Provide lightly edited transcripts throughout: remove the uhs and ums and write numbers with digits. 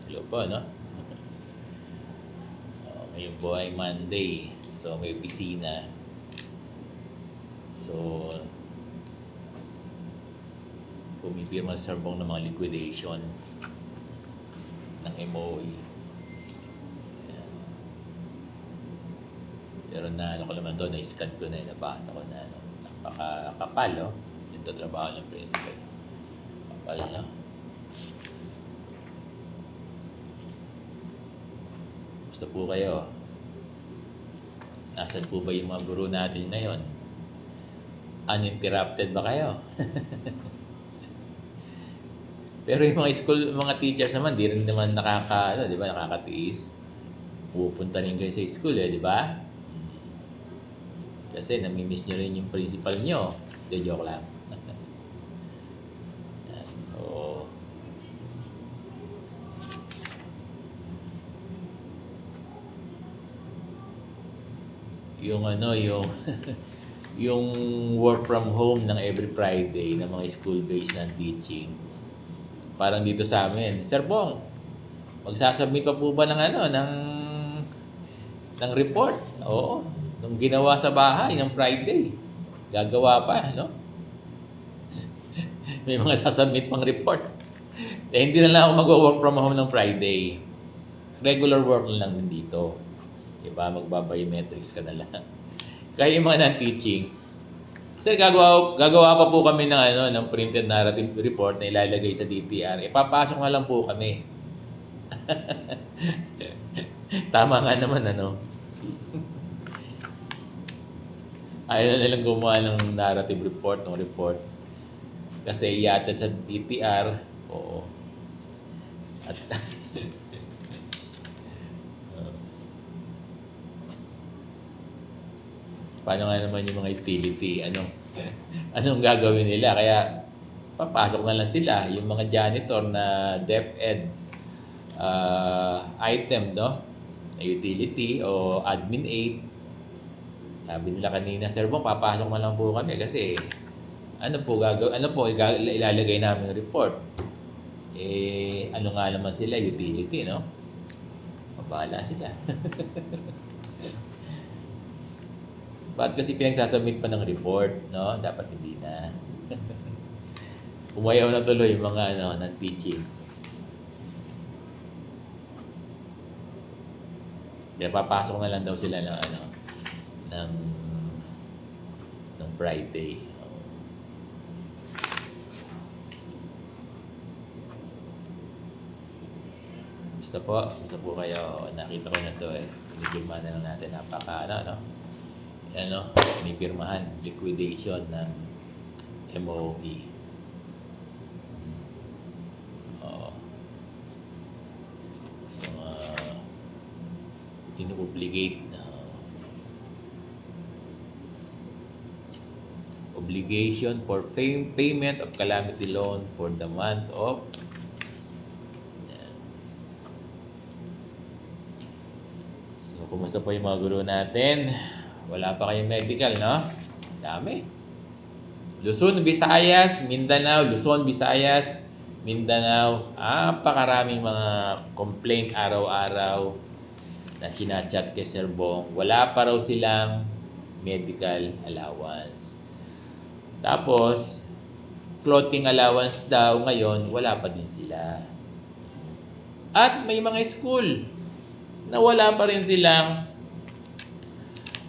Hello po, no? Ngayon po ay Monday. So, may opisina. So, pumipirma sa serbong ng mga liquidation ng MOE. Ayan. Pero na, ano ko naman doon, na-scan ko na, nabasa ko na, no? Napakakapal, no? Yung tatrabaho ng principal. Kapal, no? Basta po kayo. Nasaan po ba yung mga guro natin ngayon? Uninterrupted ba kayo? Pero yung mga school, mga teachers naman, di rin naman di ba, nakakatiis. Pupunta rin kayo sa school, di ba? Kasi namimiss nyo rin yung principal nyo. Di, joke lang. Yan. So, yung yung work from home ng every Friday ng mga school-based na teaching. Parang dito sa amin, Sir Bong, magsasubmit pa po ba ng report? Oo. Nung ginawa sa bahay ng Friday, gagawa pa, no? May mga sasubmit pang report. Hindi na lang ako mag-work from home ng Friday. Regular work lang din dito. Diba? Magba-biometrics ka na lang. Kaya yung mga non-teaching, sir, gagawa pa po kami ng printed narrative report na ilalagay sa DTR. Ipapasok na lang po kami. Tama nga naman, Ayaw na nilang gumawa ng narrative report, ng report. Kasi iatid sa DTR, oo. At paano nga naman yung mga utility, anong gagawin nila? Kaya papasok na lang sila, yung mga janitor na DepEd item, no? Na utility o admin aid. Sabi nila kanina, Sir Bong, papasok na lang po kami kasi ilalagay namin report. Ano nga naman sila, utility, no? Mabahala sila. Ba't kasi pinagsasubmit pa ng report, no? Dapat hindi na. Umayaw na tuloy yung mga ng teaching. Kaya papasok na lang daw sila ng Friday. Basta po kayo, nakita ko na to pinipirmahan na lang natin, pinipirmahan, liquidation ng MOE. Obligate obligation for payment of calamity loan for the month of kumusta po yung mga guro natin? Wala pa kayong medical, no? Dami. Luzon, Visayas, Mindanao, napakaraming mga complaint araw-araw na kinachat kay Sir Bong. Wala pa raw silang medical allowance. Tapos, clothing allowance daw ngayon, wala pa din sila. At may mga school na wala pa rin silang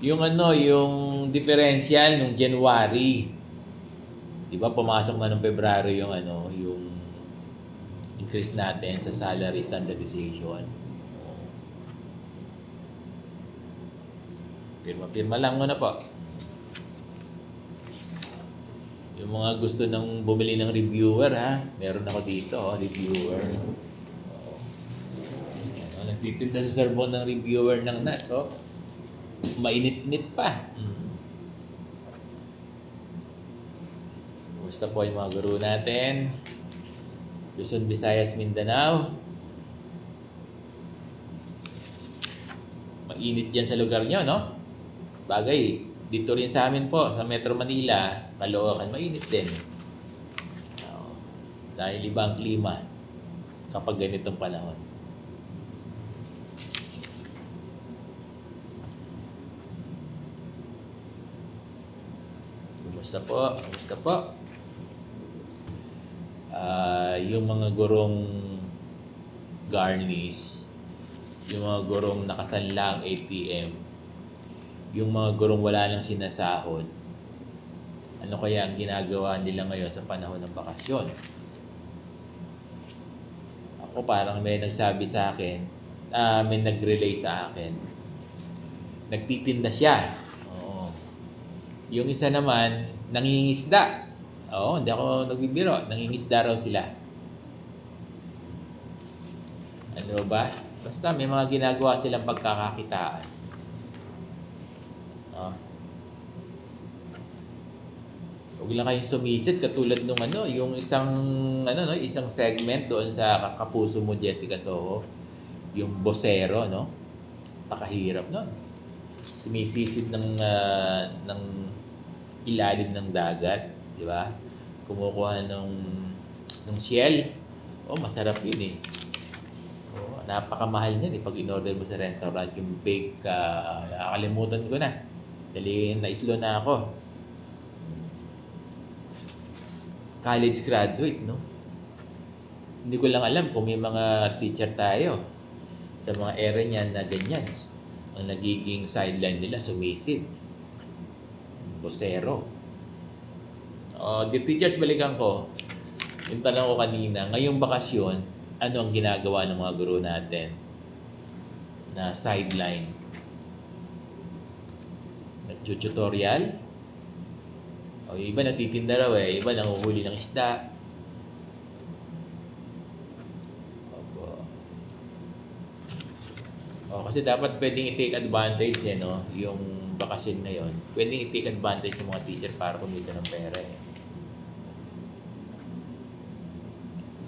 yung differential nung January. 'Di ba pumasok na ng Pebraryo yung increase natin sa salary standardization. Pirma lang muna po. Yung mga gusto ng bumili ng reviewer, meron ako dito, reviewer. Nagtitinda sa serbon ng reviewer ng NAT, mainit-nit pa. Kumusta po yung mga guru natin? Luzon, Visayas, Mindanao. Mainit dyan sa lugar nyo, no? Bagay, dito rin sa amin po, sa Metro Manila, Caloocan, mainit din. Dahil iba ang klima kapag ganitong panahon. Kamusta po? Kamusta po? Yung mga gurong garnish, yung mga gurong nakasanlang ATM, yung mga gurong wala lang sinasahod, ano kaya ang ginagawa nila ngayon sa panahon ng bakasyon? Ako parang may nagsabi sa akin, may nag-relay sa akin, nagtitinda siya. Oo. Yung isa naman, nangingisda. Oo, hindi ako nagbibiro. Nangingisda raw sila. Ano ba? Basta may mga ginagawa silang pagkakakitaan. Oh. Huwag lang kayong sumisid katulad nung yung isang segment doon sa Kapuso Mo, Jessica Soho, yung bossero, no? Pakahirap nun. Sumisisid ng ilalim ng dagat, di ba? Kumukuha ng shell. Oh, masarap yun eh. Oh, napakamahal niyan eh pag in-order mo sa restaurant yung bake, nakakalimutan ko na. Dali na-islo na ako. College graduate, no? Hindi ko lang alam kung may mga teacher tayo sa mga area niyan na ganyan. Ang nagiging sideline nila, sumisid. Bosero. Dear teachers, balikan ko. Yung tanong ko kanina, ngayong bakasyon, ano ang ginagawa ng mga guro natin na sideline? Nag-tutorial? O iba nagtitinda raw eh, iba nanguhuli ng isda. Kasi dapat pwedeng i-take advantage no? Yung bakasyon ngayon. Pwedeng i-take advantage ng mga teacher para kumita ng pera eh.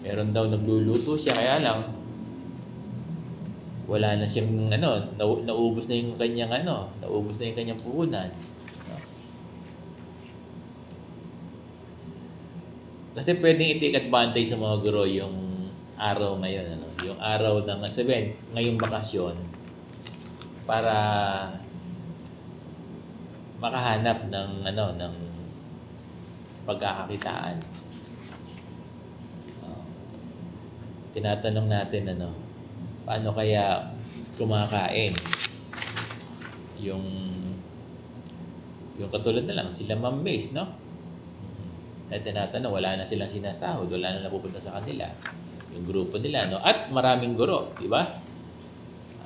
Meron daw nagluluto siya, kaya lang wala na siyang naubos na yung kanyang naubos na yung kanyang puhunan. Kasi pwedeng i-take advantage sa mga guro yung araw ngayon, yung araw ng sabihin, ngayong bakasyon, para makahanap ng pagkakakitaan. Tinatanong natin paano kaya kumakain yung katulad na lang sila Ma'am Mace, no? At tinatanong, wala na silang sinasahod, wala na napupunta sa kanila yung grupo nila, no? At maraming guro, di ba?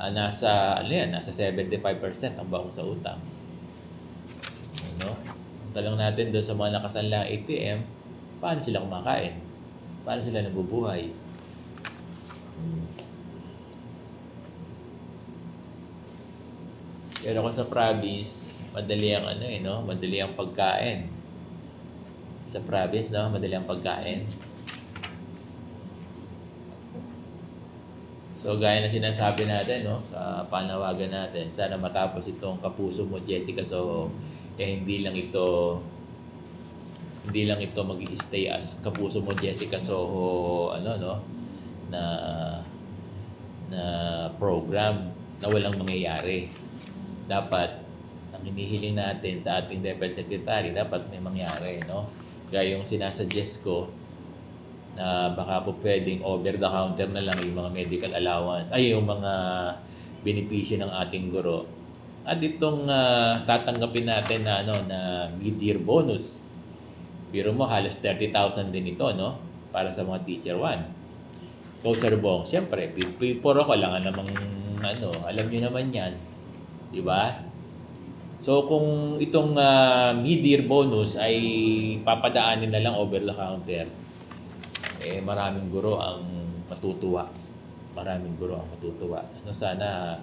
Nasa 75% ang baong sa utang. Talong natin doon sa mga nakasanlang ATM, paano sila kumakain? Paano sila nabubuhay? Pero kung sa province, madali ang madali ang pagkain. Sa province, madali ang pagkain. So, gaya na sinasabi natin, sa panawagan natin, sana matapos itong Kapuso Mo, Jessica. So, hindi lang ito mag-i-stay as Kapuso Mo, Jessica Soho, na program na walang mangyayari. Dapat, ang hinihiling natin sa ating DepEd Secretary, dapat may mangyari, no? Gaya yung sinasuggest ko, na baka po pwedeng over the counter na lang yung mga medical allowance, yung mga benepisyo ng ating guro. At itong tatanggapin natin na mid-year bonus. Biro mo halos 30,000 din ito, no? Para sa mga teacher 1. So Sir Bong, siyempre, P4 ako lang namang alam niyo naman 'yan. 'Di ba? So kung itong mid-year bonus ay papadaanin na lang over the counter, maraming guro ang matutuwa. Maraming guro ang matutuwa. Sana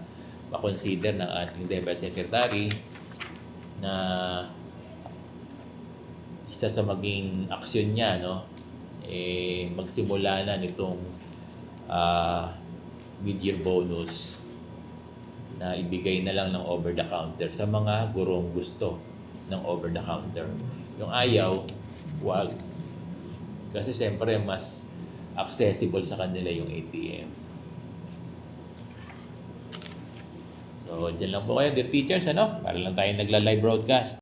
ma-consider ng ating DepEd Secretary na isa sa maging aksyon niya, magsimula na nitong mid-year bonus na ibigay na lang ng over the counter sa mga gurong gusto ng over the counter. Yung ayaw, wag. Kasi siyempre mas accessible sa kanila yung ATM. So, dyan lang po kayo, dear teachers, para lang tayo nagla-live broadcast.